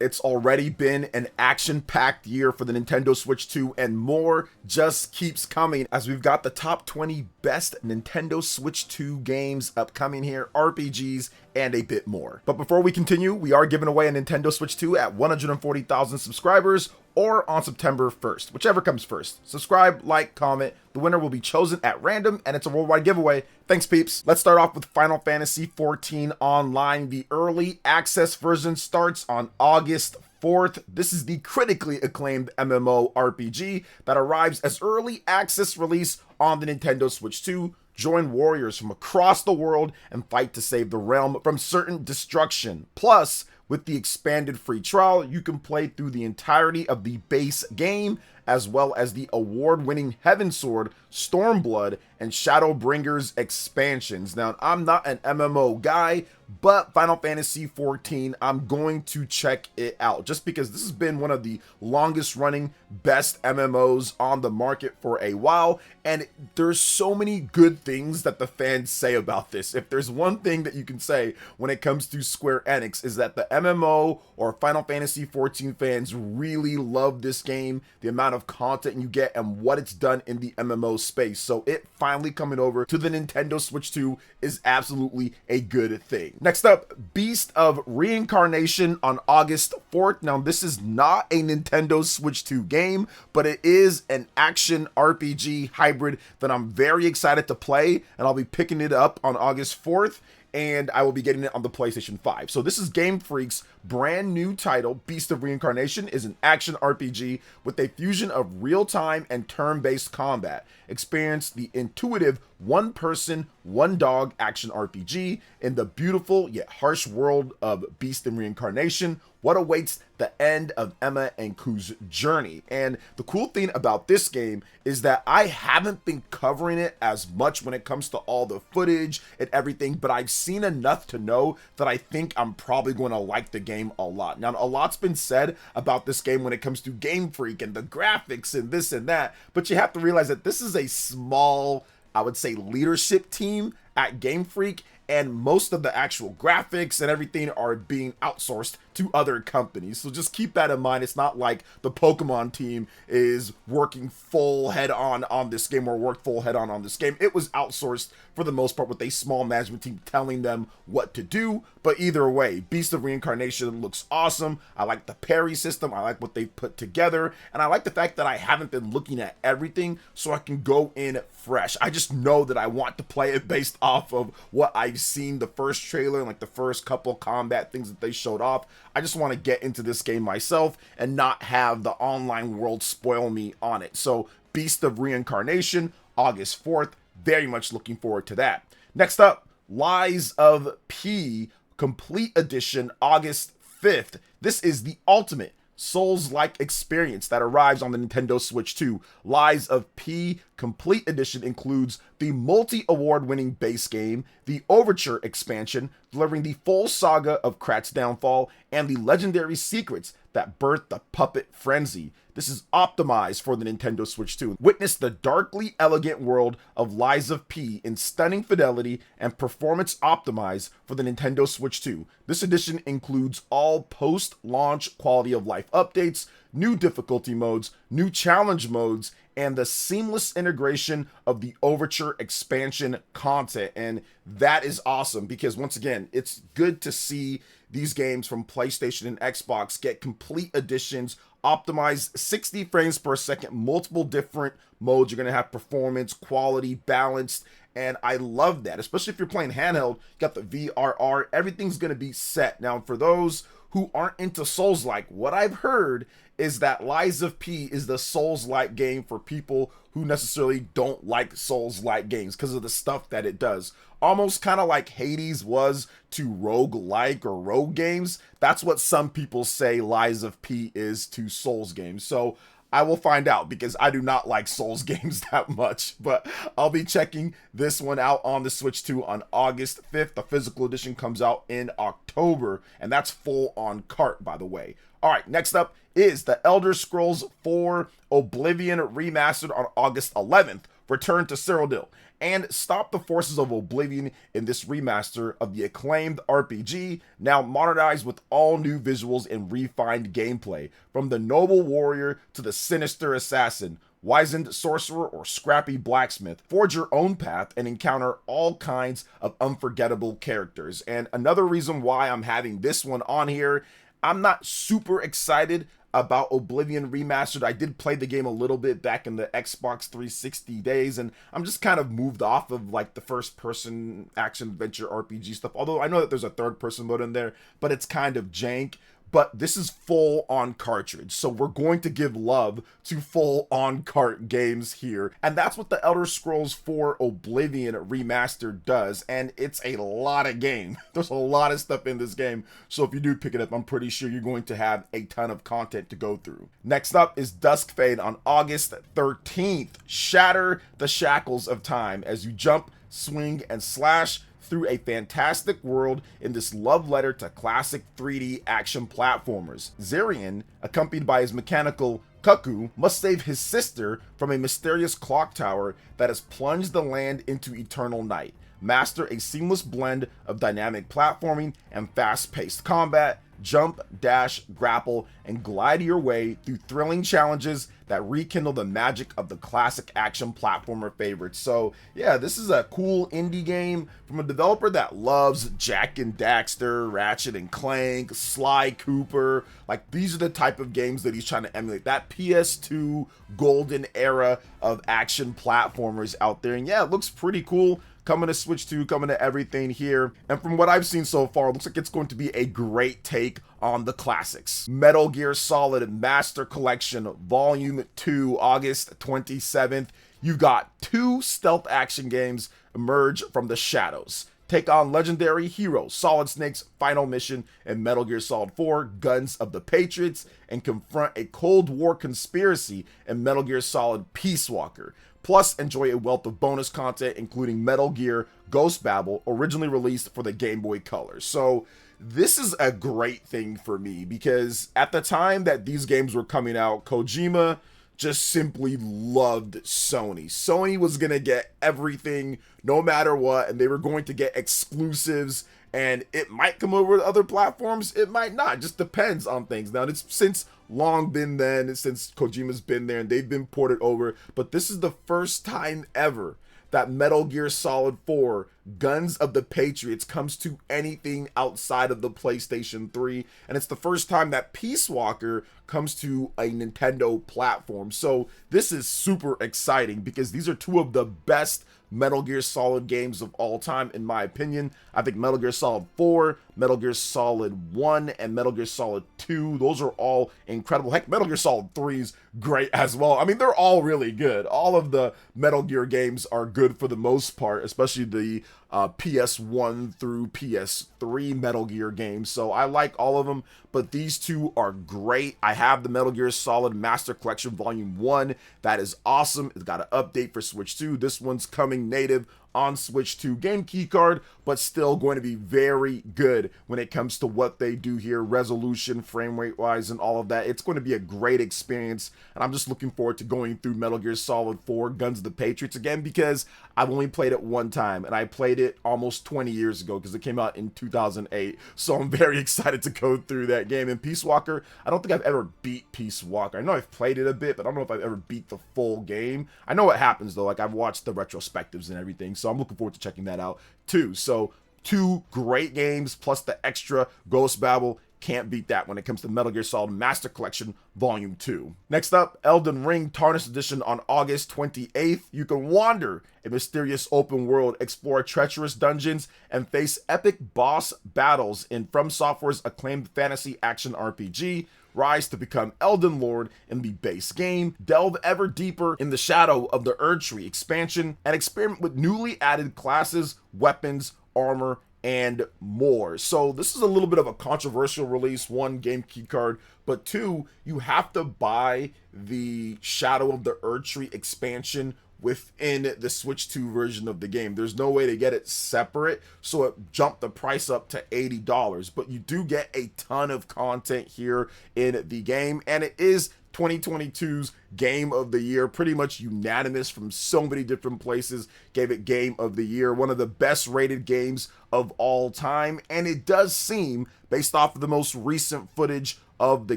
It's already been an action-packed year for the Nintendo Switch 2, and more just keeps coming as we've got the top 20 best Nintendo Switch 2 games upcoming here, RPGs, and a bit more. But before we continue, we are giving away a Nintendo Switch 2 at 140,000 subscribers or on September 1st, whichever comes first. Subscribe, like, comment. The winner will be chosen at random, and it's a worldwide giveaway. Thanks, peeps. Let's start off with Final Fantasy XIV Online. The early access version starts on August 4th. This is the critically acclaimed MMO RPG that arrives as early access release on the Nintendo Switch 2. Join warriors from across the world and fight to save the realm from certain destruction. Plus, with the expanded free trial, you can play through the entirety of the base game, as well as the award-winning Heavensward, Stormblood, and Shadowbringers expansions. Now, I'm not an MMO guy, but Final Fantasy XIV, I'm going to check it out, just because this has been one of the longest running, best MMOs on the market for a while, and there's so many good things that the fans say about this. If there's one thing that you can say when it comes to Square Enix, is that the MMO or Final Fantasy XIV fans really love this game, the amount of content you get, and what it's done in the MMO space. So it finally coming over to the Nintendo Switch 2 is absolutely a good thing. Next up, Beast of Reincarnation on August 4th. Now, this is not a Nintendo Switch 2 game, but it is an action RPG hybrid that I'm very excited to play, and I'll be picking it up on August 4th. And I will be getting it on the PlayStation 5. So this is Game Freak's brand new title. Beast of Reincarnation is an action RPG with a fusion of real-time and turn-based combat. Experience the intuitive one-person, one-dog action RPG in the beautiful yet harsh world of Beast of Reincarnation. What awaits the end of Emma and Ku's journey? And the cool thing about this game is that I haven't been covering it as much when it comes to all the footage and everything, but I've seen enough to know that I think I'm probably going to like the game a lot. Now, a lot's been said about this game when it comes to Game Freak and the graphics and this and that, but you have to realize that this is a small, I would say, leadership team at Game Freak, and most of the actual graphics and everything are being outsourced to other companies. So just keep that in mind. It's not like the Pokemon team is working full head on this game, or worked full head on this game. It was outsourced for the most part, with a small management team telling them what to do. But either way, Beast of Reincarnation looks awesome. I like the parry system. I like what they've put together. And I like the fact that I haven't been looking at everything, so I can go in fresh. I just know that I want to play it based off of what I've seen, the first trailer and like the first couple combat things that they showed off. I just want to get into this game myself and not have the online world spoil me on it. So Beast of Reincarnation, August 4th, very much looking forward to that. Next up, Lies of P Complete Edition, August 5th. This is the ultimate Souls-like experience that arrives on the Nintendo Switch 2. Lies of P Complete Edition includes the multi-award winning base game, the Overture expansion, delivering the full saga of Krat's downfall, and the legendary secrets that birthed the Puppet Frenzy. This is optimized for the Nintendo Switch 2. Witness the darkly elegant world of Lies of P in stunning fidelity and performance optimized for the Nintendo Switch 2. This edition includes all post-launch quality of life updates, new difficulty modes, new challenge modes, and the seamless integration of the Overture expansion content. And that is awesome, because once again, it's good to see these games from PlayStation and Xbox get complete editions, optimized 60 frames per second, multiple different modes. You're going to have performance, quality, balanced, and I love that, especially if you're playing handheld. You got the VRR, everything's going to be set. Now, for those who aren't into Souls-like, what I've heard is that Lies of P is the Souls-like game for people who necessarily don't like Souls-like games because of the stuff that it does. Almost kind of like Hades was to roguelike or rogue games. That's what some people say Lies of P is to Souls games. So I will find out, because I do not like Souls games that much, but I'll be checking this one out on the Switch 2 on August 5th. The physical edition comes out in October, and that's full on cart, by the way. All right, next up is the Elder Scrolls 4 Oblivion Remastered on August 11th return to Cyrodiil, and stop the forces of Oblivion in this remaster of the acclaimed RPG, now modernized with all new visuals and refined gameplay, from the noble warrior to the sinister assassin, wizened sorcerer, or scrappy blacksmith. Forge your own path and encounter all kinds of unforgettable characters. And another reason why I'm having this one on here, I'm not super excited about Oblivion Remastered. I did play the game a little bit back in the Xbox 360 days, and I'm just kind of moved off of like the first person action adventure RPG stuff, although I know that there's a third person mode in there, but it's kind of jank. But this is full on cartridge, so we're going to give love to full on cart games here, and that's what the Elder Scrolls 4 Oblivion Remastered does, and it's a lot of game. There's a lot of stuff in this game, so if you do pick it up, I'm pretty sure you're going to have a ton of content to go through. Next up is Duskfade on August 13th. Shatter the shackles of time as you jump, swing, and slash through a fantastic world in this love letter to classic 3D action platformers. Zarian, accompanied by his mechanical Cuckoo, must save his sister from a mysterious clock tower that has plunged the land into eternal night. Master a seamless blend of dynamic platforming and fast-paced combat. Jump, dash, grapple, and glide your way through thrilling challenges that rekindle the magic of the classic action platformer favorites. So yeah, this is a cool indie game from a developer that loves Jak and Daxter, Ratchet and Clank, Sly Cooper. Like, these are the type of games that he's trying to emulate, that PS2 golden era of action platformers out there. And yeah, it looks pretty cool. Coming to Switch 2, coming to everything here. And from what I've seen so far, it looks like it's going to be a great take on the classics. Metal Gear Solid Master Collection Volume 2, August 27th. You've got 2 stealth action games emerge from the shadows. Take on legendary hero Solid Snake's final mission in Metal Gear Solid 4, Guns of the Patriots, and confront a Cold War conspiracy in Metal Gear Solid Peace Walker. Plus, enjoy a wealth of bonus content, including Metal Gear Ghost Babel, originally released for the Game Boy Color. So this is a great thing for me, because at the time that these games were coming out, Kojima just simply loved Sony. Sony was going to get everything no matter what, and they were going to get exclusives, and it might come over to other platforms, it might not, it just depends on things. Now, it's since long been then, since Kojima's been there, and they've been ported over, but this is the first time ever that Metal Gear Solid 4 Guns of the Patriots comes to anything outside of the PlayStation 3, and it's the first time that Peace Walker comes to a Nintendo platform. So this is super exciting, because these are 2 of the best Metal Gear Solid games of all time, in my opinion. I think Metal Gear Solid 4, Metal Gear Solid 1, and Metal Gear Solid 2, those are all incredible. Heck, Metal Gear Solid 3 is great as well. I mean, they're all really good. All of the Metal Gear games are good for the most part, especially the PS1 through PS3 Metal Gear games. So I like all of them, but these 2 are great. I have the Metal Gear Solid Master Collection Volume 1. That is awesome. It's got an update for Switch 2. This one's coming native on Switch 2 game keycard, but still going to be very good when it comes to what they do here, resolution, frame rate wise, and all of that. It's going to be a great experience, and I'm just looking forward to going through Metal Gear Solid 4 Guns of the Patriots again, because I've only played it one time, and I played it almost 20 years ago, because it came out in 2008, so I'm very excited to go through that game. And Peace Walker, I don't think I've ever beat Peace Walker. I know I've played it a bit, but I don't know if I've ever beat the full game. I know what happens though, like I've watched the retrospectives and everything, so I'm looking forward to checking that out too. So 2 great games plus the extra Ghost Babel. Can't beat that when it comes to Metal Gear Solid Master Collection Volume 2. Next up, Elden Ring Tarnished Edition on August 28th. You can wander a mysterious open world, explore treacherous dungeons, and face epic boss battles in FromSoftware's acclaimed fantasy action RPG. Rise to become Elden Lord in the base game, delve ever deeper in the shadow of the Erdtree expansion, and experiment with newly added classes, weapons, armor, and more. So this is a little bit of a controversial release. 1, game keycard, but 2, you have to buy the Shadow of the Erdtree expansion within the Switch 2 version of the game. There's no way to get it separate, so it jumped the price up to $80, but you do get a ton of content here in the game, and it is 2022's Game of the Year, pretty much unanimous from so many different places, gave it Game of the Year, one of the best rated games of all time. And it does seem, based off of the most recent footage of the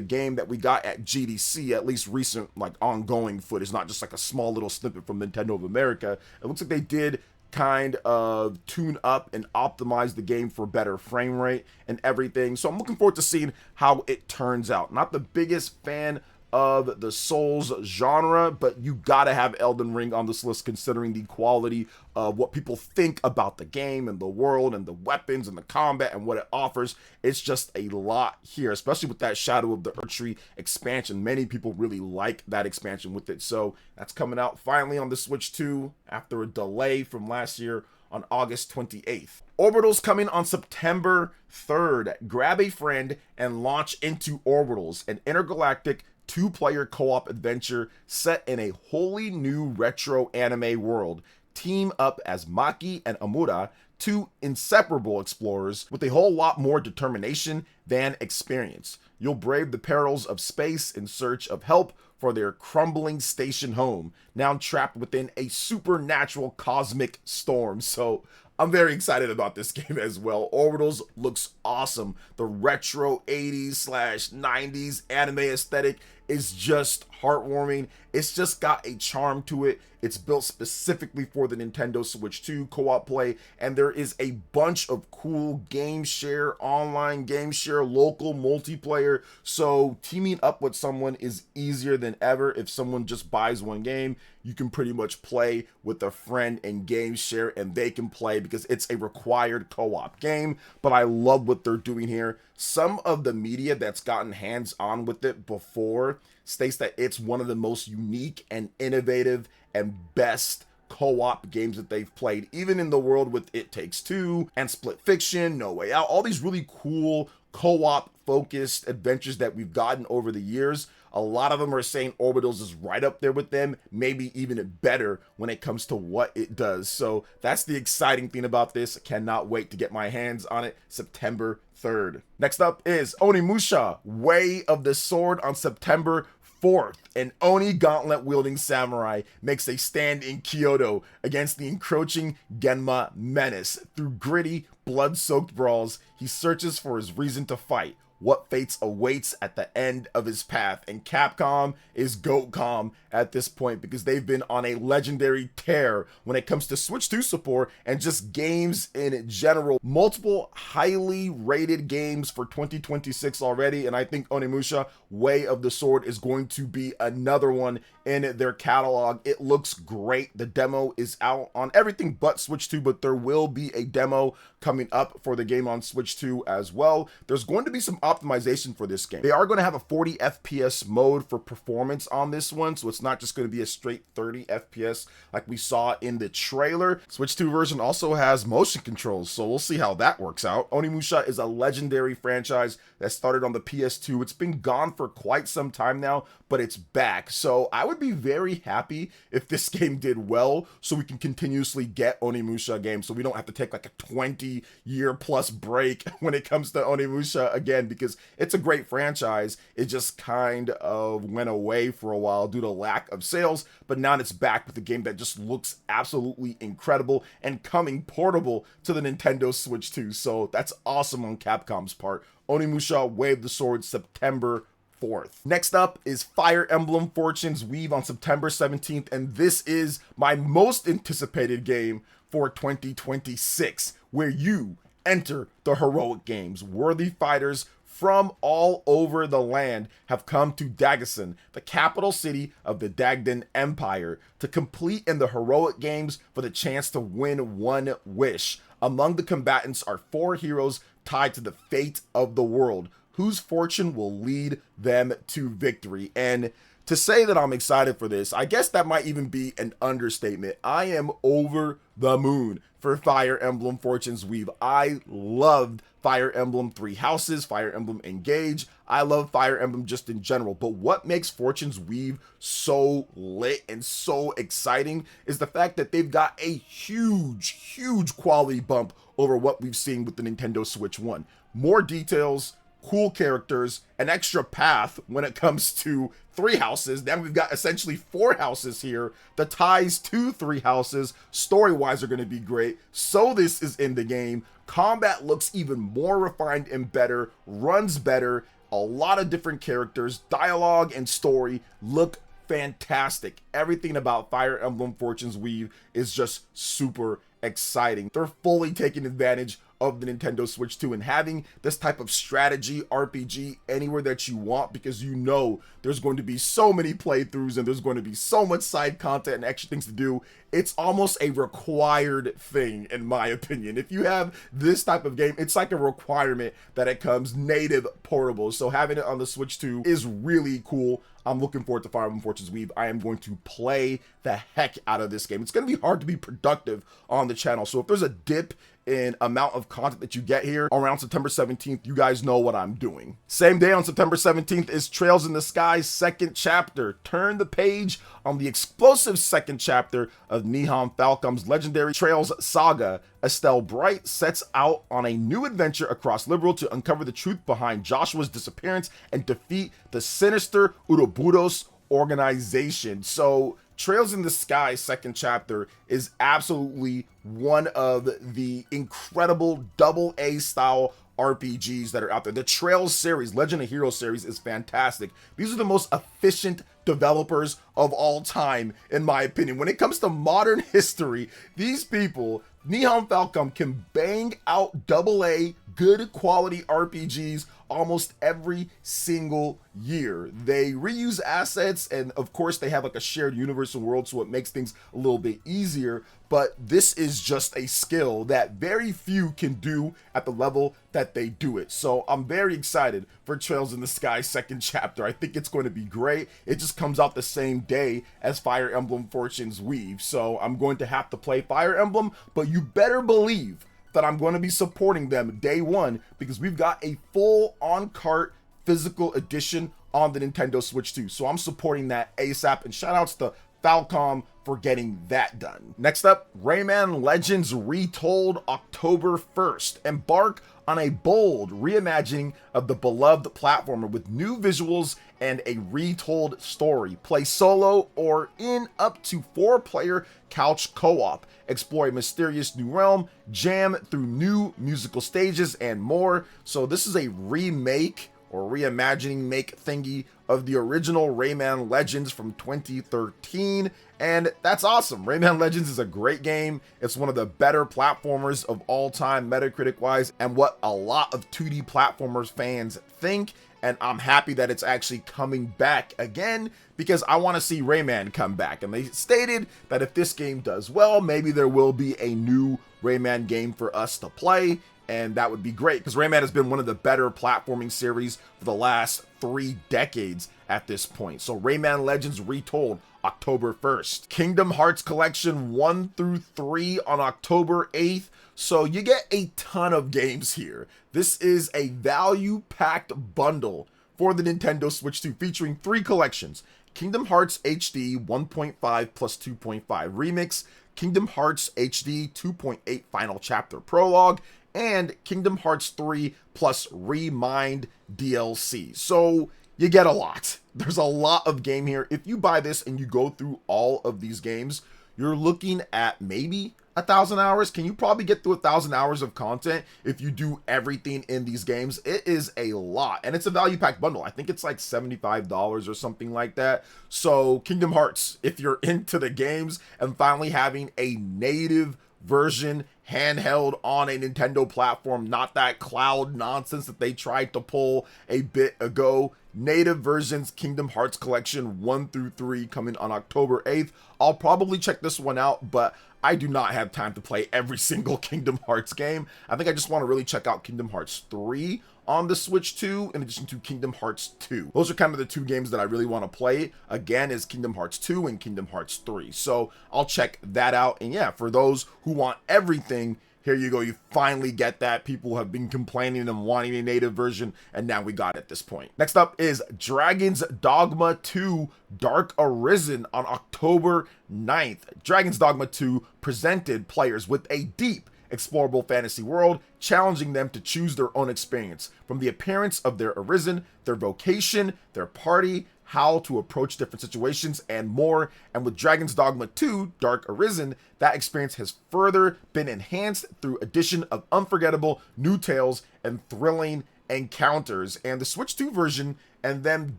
game that we got at GDC, at least recent, like, ongoing footage, not just like a small little snippet from Nintendo of America, it looks like they did kind of tune up and optimize the game for better frame rate and everything. So I'm looking forward to seeing how it turns out. Not the biggest fan of the Souls genre, but you gotta have Elden Ring on this list considering the quality of what people think about the game and the world and the weapons and the combat and what it offers. It's just a lot here, especially with that Shadow of the Erdtree expansion. Many people really like that expansion with it. So that's coming out finally on the Switch 2 after a delay from last year on August 28th. Orbitals coming on September 3rd. Grab a friend and launch into Orbitals, an intergalactic two-player co-op adventure set in a wholly new retro anime world. Team up as Maki and Amura, two inseparable explorers with a whole lot more determination than experience. You'll brave the perils of space in search of help for their crumbling station home, now trapped within a supernatural cosmic storm. So I'm very excited about this game as well. Orbitals looks awesome. The retro 80s/90s anime aesthetic is just heartwarming. It's just got a charm to it. It's built specifically for the Nintendo Switch 2 co-op play, and there is a bunch of cool game share, online game share, local multiplayer. So teaming up with someone is easier than ever. If someone just buys one game, you can pretty much play with a friend and game share, and they can play because it's a required co-op game. But I love what they're doing here. Some of the media that's gotten hands-on with it before states that it's one of the most unique and innovative and best co-op games that they've played, even in the world with It Takes Two and Split Fiction, No Way Out, all these really cool co-op focused adventures that we've gotten over the years. A lot of them are saying Orbitals is right up there with them, maybe even better when it comes to what it does. So that's the exciting thing about this. I cannot wait to get my hands on it September 3rd. Next up is Onimusha, Way of the Sword on September 4th. An Oni gauntlet wielding samurai makes a stand in Kyoto against the encroaching Genma menace. Through gritty, blood-soaked brawls, he searches for his reason to fight, what fates awaits at the end of his path. And Capcom is GOATcom at this point because they've been on a legendary tear when it comes to Switch 2 support and just games in general. Multiple highly rated games for 2026 already, and I think Onimusha Way of the Sword is going to be another one in their catalog. It looks great. The demo is out on everything but Switch 2, but there will be a demo coming up for the game on Switch 2 as well. There's going to be some optimization for this game. They are going to have a 40 FPS mode for performance on this one, so it's not just going to be a straight 30 FPS like we saw in the trailer. Switch 2 version also has motion controls, so we'll see how that works out. Onimusha is a legendary franchise that started on the PS2. It's been gone for quite some time now, but it's back. So I would be very happy if this game did well so we can continuously get Onimusha games, so we don't have to take like a 20-year plus break when it comes to Onimusha again, because it's a great franchise. It just kind of went away for a while due to lack of sales, but now it's back with a game that just looks absolutely incredible and coming portable to the Nintendo Switch 2. So that's awesome on Capcom's part. Onimusha Way of the Sword, September 4th. Next up is Fire Emblem Fortune's Weave on September 17th, and this is my most anticipated game for 2026, where you enter the heroic games. Worthy fighters from all over the land have come to Daggeson, the capital city of the Dagdan Empire, to complete in the heroic games for the chance to win one wish. Among the combatants are 4 heroes tied to the fate of the world, whose fortune will lead them to victory. And to say that I'm excited for this, I guess that might even be an understatement. I am over the moon for Fire Emblem Fortune's Weave. I loved Fire Emblem Three Houses, Fire Emblem Engage. I love Fire Emblem just in general, but what makes Fortune's Weave so lit and so exciting is the fact that they've got a huge quality bump over what we've seen with the Nintendo Switch 1. More details, cool characters, an extra path when it comes to 3 houses. Now we've got essentially 4 houses here. The ties to 3 houses, story-wise, are going to be great. So this is in the game. Combat looks even more refined and better, runs better. A lot of different characters, dialogue and story look fantastic. Everything about Fire Emblem Fortune's Weave is just super exciting. They're fully taking advantage of the Nintendo Switch 2 and having this type of strategy RPG anywhere that you want, because you know there's going to be so many playthroughs and there's going to be so much side content and extra things to do. It's almost a required thing, in my opinion. If you have this type of game, it's like a requirement that it comes native portable. So having it on the Switch 2 is really cool. I'm looking forward to Fire Emblem Fortune's Weave. I am going to play the heck out of this game. It's going to be hard to be productive on the channel. So if there's a dip in amount of content that you get here around September 17th, you guys know what I'm doing. Same day on September 17th is Trails in the Sky's second chapter. Turn the page on the explosive second chapter of Nihon Falcom's legendary Trails saga. Estelle Bright sets out on a new adventure across Liberal to uncover the truth behind Joshua's disappearance and defeat the sinister Uroburos organization. So Trails in the Sky second chapter is absolutely one of the incredible AA style RPGs that are out there. The Trails series, Legend of Heroes series, is fantastic. These are the most efficient developers of all time, in my opinion. When it comes to modern history, these people, Nihon Falcom, can bang out AA good quality RPGs almost every single year. They reuse assets, and of course they have like a shared universal world, so it makes things a little bit easier. But this is just a skill that very few can do at the level that they do it. So I'm very excited for Trails in the Sky second chapter. I think it's going to be great. It just comes out the same day as Fire Emblem Fortune's Weave. So I'm going to have to play Fire Emblem, but you better believe that I'm going to be supporting them day one, because we've got a full on-cart physical edition on the Nintendo Switch 2. So I'm supporting that ASAP, and shout outs to Falcom for getting that done. Next up, Rayman Legends Retold October 1st. Embark on a bold reimagining of the beloved platformer with new visuals and a retold story. Play solo or in up to 4-player couch co-op. Explore a mysterious new realm, jam through new musical stages, and more. So this is a remake or reimagining make thingy of the original Rayman Legends from 2013, and that's awesome. Rayman Legends is a great game. It's one of the better platformers of all time, Metacritic wise, and what a lot of 2D platformers fans think. And I'm happy that it's actually coming back again, because I want to see Rayman come back. And they stated that if this game does well, maybe there will be a new Rayman game for us to play, and that would be great, because Rayman has been one of the better platforming series for the last 3 decades at this point. So Rayman Legends Retold, October 1st. Kingdom Hearts Collection 1 through 3 on October 8th. So you get a ton of games here. This is a value-packed bundle for the Nintendo Switch 2, featuring 3 collections: Kingdom Hearts HD 1.5 plus 2.5 Remix, Kingdom Hearts HD 2.8 Final Chapter Prologue, and Kingdom Hearts 3 plus Remind DLC. So you get a lot. There's a lot of game here. If you buy this and you go through all of these games, you're looking at maybe 1,000 hours. Can you probably get through 1,000 hours of content if you do everything in these games? It is a lot, and it's a value pack bundle. I think it's like $75 or something like that. So Kingdom Hearts, if you're into the games and finally having a native version handheld on a Nintendo platform, not that cloud nonsense that they tried to pull a bit ago. Native versions, Kingdom Hearts Collection 1 through 3 coming on October 8th. I'll probably check this one out, but I do not have time to play every single Kingdom Hearts game. I think I just want to really check out Kingdom Hearts 3 on the Switch 2 in addition to Kingdom Hearts 2. Those are kind of the 2 games that I really want to play. Again, is Kingdom Hearts 2 and Kingdom Hearts 3. So I'll check that out. And yeah, for those who want everything, here you go. You finally get that. People have been complaining and wanting a native version, and now we got it at this point. Next up is Dragon's Dogma 2 Dark Arisen on October 9th. Dragon's Dogma 2 presented players with a deep explorable fantasy world, challenging them to choose their own experience, from the appearance of their Arisen, their vocation, their party, how to approach different situations, and more. And with Dragon's Dogma 2, Dark Arisen, that experience has further been enhanced through addition of unforgettable new tales and thrilling encounters. And the Switch 2 version and them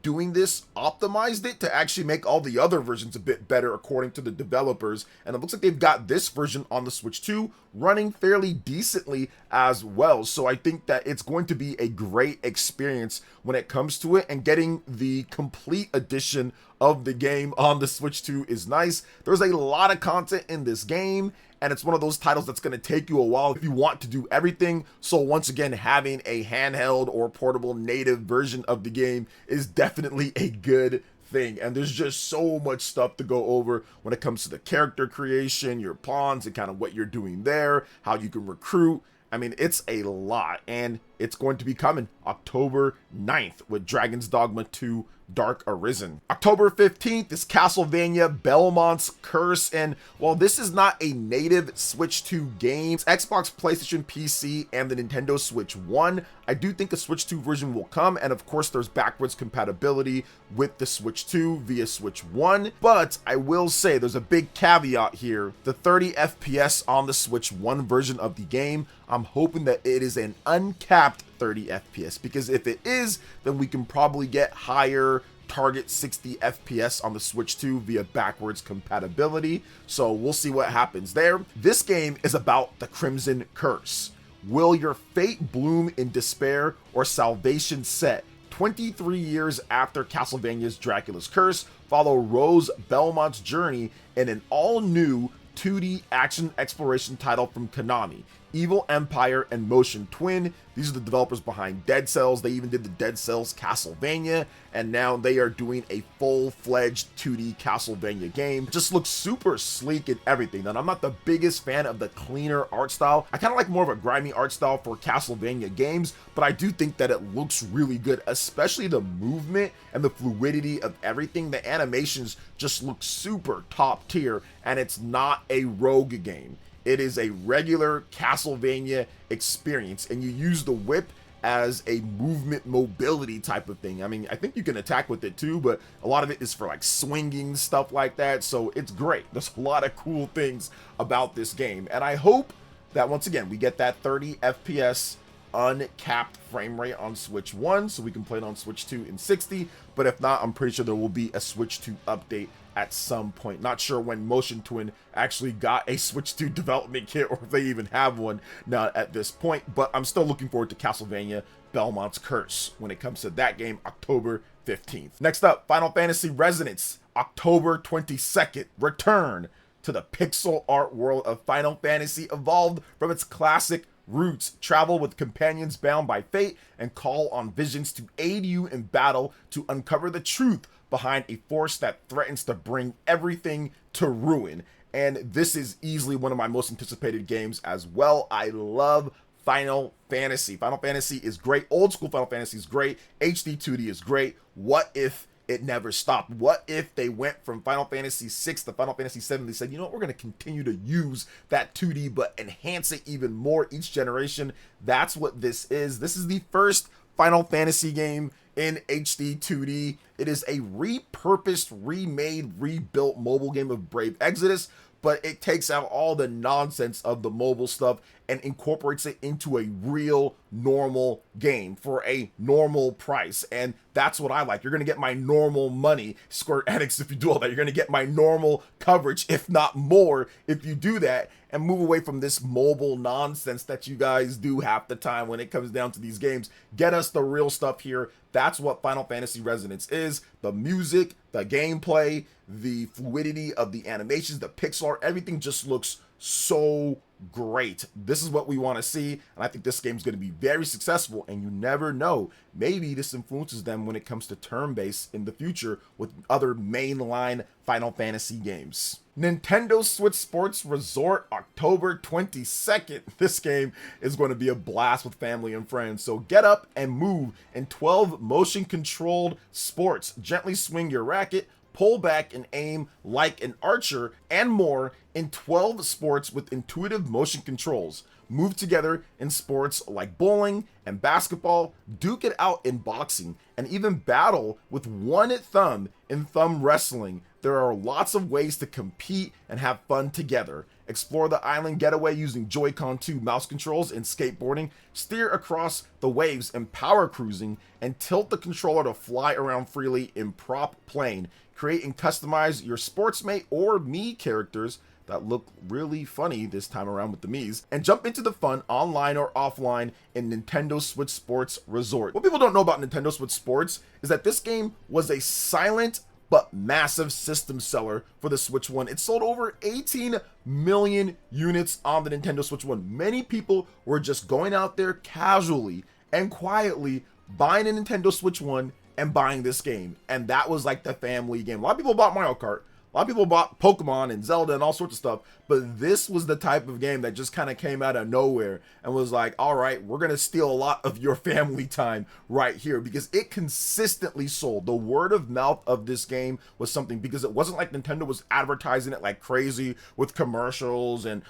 doing this optimized it to actually make all the other versions a bit better according to the developers, and it looks like they've got this version on the Switch 2 running fairly decently as well. So I think that it's going to be a great experience when it comes to it, and getting the complete edition of the game on the Switch 2 is nice. There's a lot of content in this game, and it's one of those titles that's going to take you a while if you want to do everything. So once again, having a handheld or portable native version of the game is definitely a good thing. And there's just so much stuff to go over when it comes to the character creation, your pawns, and kind of what you're doing there, how you can recruit. I mean, it's a lot, and it's going to be coming October 9th with Dragon's Dogma 2 Dark Arisen. October 15th is Castlevania Belmont's Curse, and while this is not a native Switch 2 game, Xbox, PlayStation, PC, and the Nintendo Switch 1, I do think a Switch 2 version will come, and of course there's backwards compatibility with the Switch 2 via Switch 1, but I will say there's a big caveat here. The 30 FPS on the Switch 1 version of the game, I'm hoping that it is an uncapped 30 FPS, because if it is, then we can probably get higher target 60 FPS on the Switch 2 via backwards compatibility. So we'll see what happens there. This game is about the Crimson Curse. Will your fate bloom in despair or salvation set? 23 years after Castlevania's Dracula's Curse, follow Rose Belmont's journey in an all-new 2D action exploration title from KONAMI, Evil Empire and Motion Twin. These are the developers behind Dead Cells. They even did the Dead Cells Castlevania, and now they are doing a full-fledged 2D Castlevania game. It just looks super sleek and everything. And I'm not the biggest fan of the cleaner art style. I kind of like more of a grimy art style for Castlevania games, but I do think that it looks really good, especially the movement and the fluidity of everything. The animations just look super top tier, and it's not a rogue game. It is a regular Castlevania experience, and you use the whip as a movement mobility type of thing. I mean, I think you can attack with it too, but a lot of it is for like swinging, stuff like that. So it's great. There's a lot of cool things about this game, and I hope that once again we get that 30 FPS uncapped frame rate on Switch 1 so we can play it on Switch 2 in 60. But if not, I'm pretty sure there will be a Switch 2 update at some point. Not sure when Motion Twin actually got a Switch 2 development kit, or if they even have one now at this point, but I'm still looking forward to Castlevania Belmont's Curse when it comes to that game, October 15th. Next up, Final Fantasy Resonance, October 22nd. Return to the pixel art world of Final Fantasy, evolved from its classic roots. Travel with companions bound by fate and call on visions to aid you in battle to uncover the truth behind a force that threatens to bring everything to ruin. And this is easily one of my most anticipated games as well. I love Final Fantasy. Final Fantasy is great. Old school Final Fantasy is great. HD 2D is great. What if it never stopped? What if they went from Final Fantasy 6 to Final Fantasy 7? They said, you know what, we're going to continue to use that 2D, but enhance it even more each generation. That's what this is. This is the first Final Fantasy game in HD 2D. It is a repurposed, remade, rebuilt mobile game of Brave Exodus, but it takes out all the nonsense of the mobile stuff and incorporates it into a real normal game for a normal price. And that's what I like. You're going to get my normal money, Square Enix, if you do all that. You're going to get my normal coverage, if not more, if you do that, and move away from this mobile nonsense that you guys do half the time when it comes down to these games. Get us the real stuff here. That's what Final Fantasy Resonance is. The music, the gameplay, the fluidity of the animations, the pixel art, everything just looks so great. This is what we want to see, and I think this game's going to be very successful, and you never know, maybe this influences them when it comes to turn-based in the future with other mainline Final Fantasy games. Nintendo Switch Sports Resort, October 22nd. This game is going to be a blast with family and friends, so get up and move in 12 motion-controlled sports. Gently swing your racket, pull back and aim like an archer, and more in 12 sports with intuitive motion controls. Move together in sports like bowling and basketball, duke it out in boxing, and even battle with one thumb in thumb wrestling. There are lots of ways to compete and have fun together. Explore the island getaway using Joy-Con 2 mouse controls in skateboarding, steer across the waves in power cruising, and tilt the controller to fly around freely in prop plane. Create and customize your Sportsmate or Mii characters that look really funny this time around with the Mii's, and jump into the fun online or offline in Nintendo Switch Sports Resort. What people don't know about Nintendo Switch Sports is that this game was a silent but massive system seller for the Switch 1. It sold over 18 million units on the Nintendo Switch 1. Many people were just going out there casually and quietly buying a Nintendo Switch 1 and buying this game. And that was like the family game. A lot of people bought Mario Kart. A lot of people bought Pokemon and Zelda and all sorts of stuff, but this was the type of game that just kind of came out of nowhere and was like, all right, we're going to steal a lot of your family time right here, because it consistently sold. The word of mouth of this game was something, because it wasn't like Nintendo was advertising it like crazy with commercials and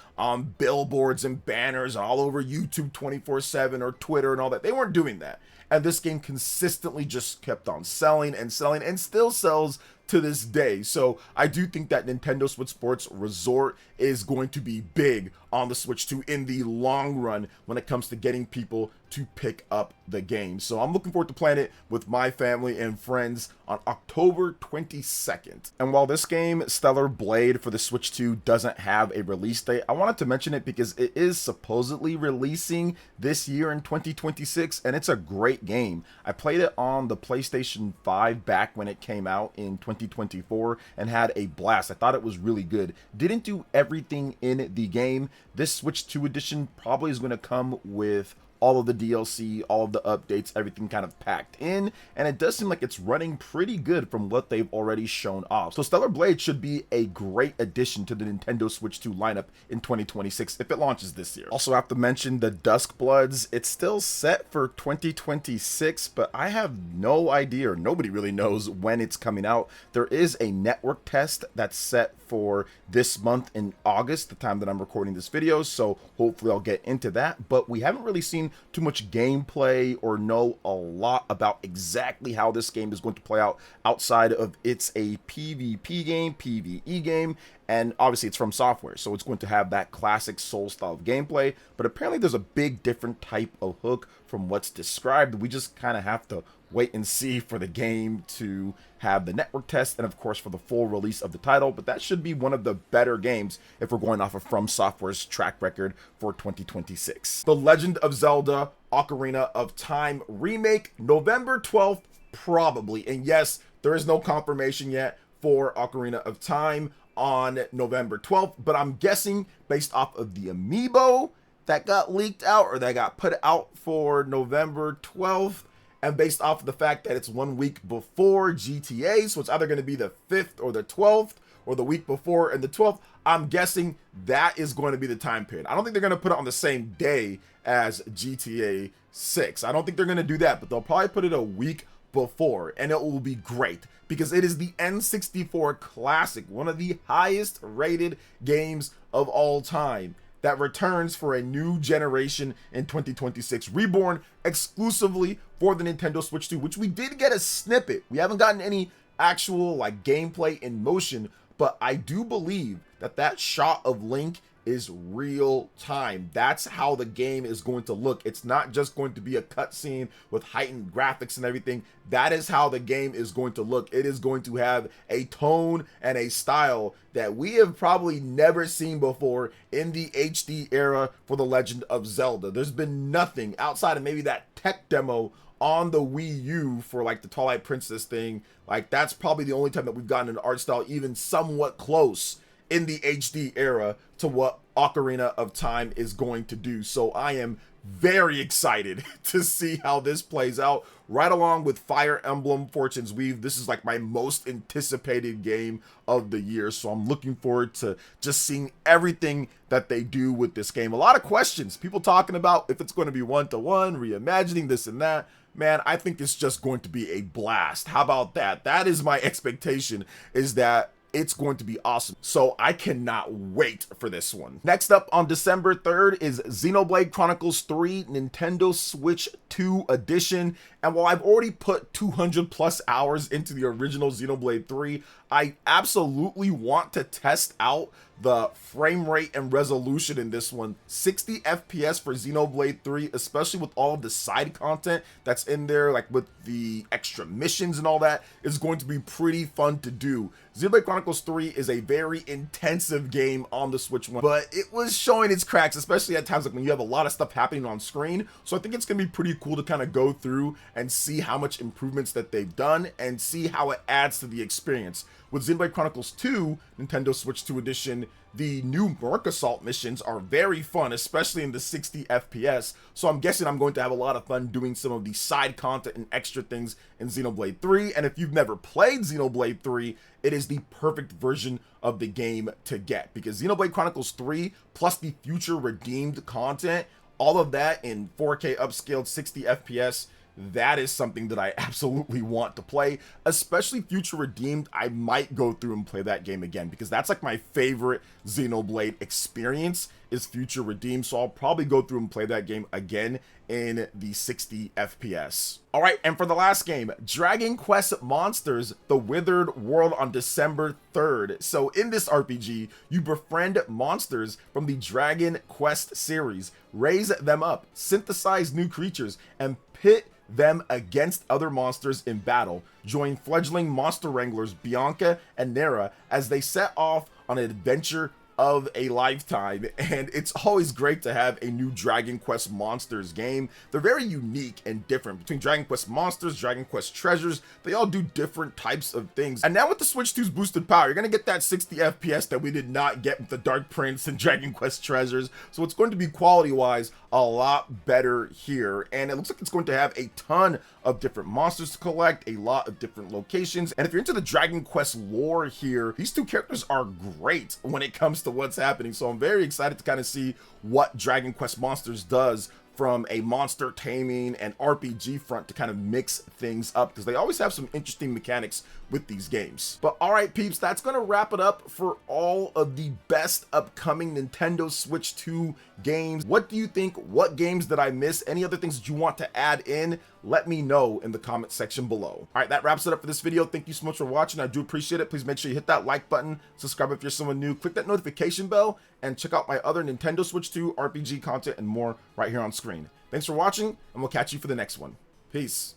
billboards and banners all over YouTube 24/7 or Twitter and all that. They weren't doing that. And this game consistently just kept on selling and selling, and still sells to this day. So I do think that Nintendo Switch Sports Resort is going to be big on the Switch 2 in the long run when it comes to getting people to pick up the game. So I'm looking forward to playing it with my family and friends on October 22nd. And while this game, Stellar Blade for the Switch 2, doesn't have a release date, I wanted to mention it because it is supposedly releasing this year in 2026, and it's a great game. I played it on the PlayStation 5 back when it came out in 2024 and had a blast. I thought it was really good. Didn't do everything in the game. This Switch 2 edition probably is going to come with all of the DLC, all of the updates, everything kind of packed in, and it does seem like it's running pretty good from what they've already shown off. So Stellar Blade should be a great addition to the Nintendo Switch 2 lineup in 2026 if it launches this year. Also have to mention the Duskbloods. It's still set for 2026, but I have no idea, or nobody really knows when it's coming out. There is a network test that's set for this month in August, the time that I'm recording this video, so hopefully I'll get into that, but we haven't really seen too much gameplay or know a lot about exactly how this game is going to play out outside of it's a PvP game, PvE game, and obviously it's FromSoftware, so it's going to have that classic Soul style of gameplay, but apparently there's a big different type of hook from what's described. We just kind of have to wait and see for the game to have the network test and of course for the full release of the title, but that should be one of the better games if we're going off of FromSoftware's track record for 2026. The Legend of Zelda Ocarina of Time remake, November 12th probably, and yes, there is no confirmation yet for Ocarina of Time on November 12th, but I'm guessing based off of the amiibo that got leaked out or that got put out for November 12th, and based off of the fact that it's 1 week before GTA, so it's either going to be the 5th or the 12th, or the week before and the 12th, I'm guessing that is going to be the time period. I don't think they're going to put it on the same day as GTA 6. I don't think they're going to do that, but they'll probably put it a week before, and it will be great because it is the N64 classic, one of the highest rated games of all time, that returns for a new generation in 2026, reborn exclusively for the Nintendo Switch 2, which we did get a snippet. We haven't gotten any actual like gameplay in motion, but I do believe that that shot of Link is real time. That's how the game is going to look. It's not just going to be a cutscene with heightened graphics and everything. That is how the game is going to look. It is going to have a tone and a style that we have probably never seen before in the HD era for The Legend of Zelda. There's been nothing outside of maybe that tech demo on the Wii U for like the Twilight Princess thing. Like that's probably the only time that we've gotten an art style even somewhat close in the HD era to what Ocarina of Time is going to do. So I am very excited to see how this plays out, right along with Fire Emblem Fortune's Weave. This is like my most anticipated game of the year, so I'm looking forward to just seeing everything that they do with this game. A lot of questions, people talking about if it's going to be one-to-one, reimagining this and that. man, I think it's just going to be a blast. How about that? That is my expectation, is that it's going to be awesome. So I cannot wait for this one. Next up on December 3rd is Xenoblade Chronicles 3 Nintendo Switch 2 Edition. And while I've already put 200 plus hours into the original Xenoblade 3, I absolutely want to test out the frame rate and resolution in this one. 60 FPS for Xenoblade 3, especially with all of the side content that's in there, like with the extra missions and all that, is going to be pretty fun to do. Xenoblade Chronicles 3 is a very intensive game on the Switch 1, but it was showing its cracks, especially at times like when you have a lot of stuff happening on screen. So I think it's going to be pretty cool to kind of go through and see how much improvements that they've done and see how it adds to the experience. With Xenoblade Chronicles 2 Nintendo Switch 2 Edition, the new Merc Assault missions are very fun, especially in the 60 FPS, so I'm guessing I'm going to have a lot of fun doing some of the side content and extra things in Xenoblade 3, and if you've never played Xenoblade 3, it is the perfect version of the game to get, because Xenoblade Chronicles 3 plus the future redeemed content, all of that in 4K upscaled 60 FPS, that is something that I absolutely want to play, especially Future Redeemed. I might go through and play that game again because that's like my favorite Xenoblade experience is Future Redeemed, so I'll probably go through and play that game again in the 60 FPS. All right, and for the last game, Dragon Quest Monsters: The Withered World on December 3rd. So in this RPG, you befriend monsters from the Dragon Quest series, raise them up, synthesize new creatures, and pit them against other monsters in battle. Join fledgling monster wranglers Bianca and Nera as they set off on an adventure of a lifetime, and it's always great to have a new Dragon Quest Monsters game. They're very unique and different between Dragon Quest Monsters, Dragon Quest Treasures. They all do different types of things, and now with the Switch 2's boosted power, you're gonna get that 60 FPS that we did not get with the Dark Prince and Dragon Quest Treasures, so it's going to be quality wise a lot better here, and it looks like it's going to have a ton of different monsters to collect, a lot of different locations, and if you're into the Dragon Quest lore here, these two characters are great when it comes to what's happening, so I'm very excited to kind of see what Dragon Quest Monsters does from a monster taming and RPG front to kind of mix things up, because they always have some interesting mechanics with these games. But all right, peeps, that's gonna wrap it up for all of the best upcoming Nintendo Switch 2 games. What do you think? What games did I miss? Any other things that you want to add in? Let me know in the comment section below. All right, that wraps it up for this video. Thank you so much for watching. I do appreciate it. Please make sure you hit that like button, subscribe if you're someone new, click that notification bell, and check out my other Nintendo Switch 2 RPG content and more right here on screen. Thanks for watching, and we'll catch you for the next one. Peace.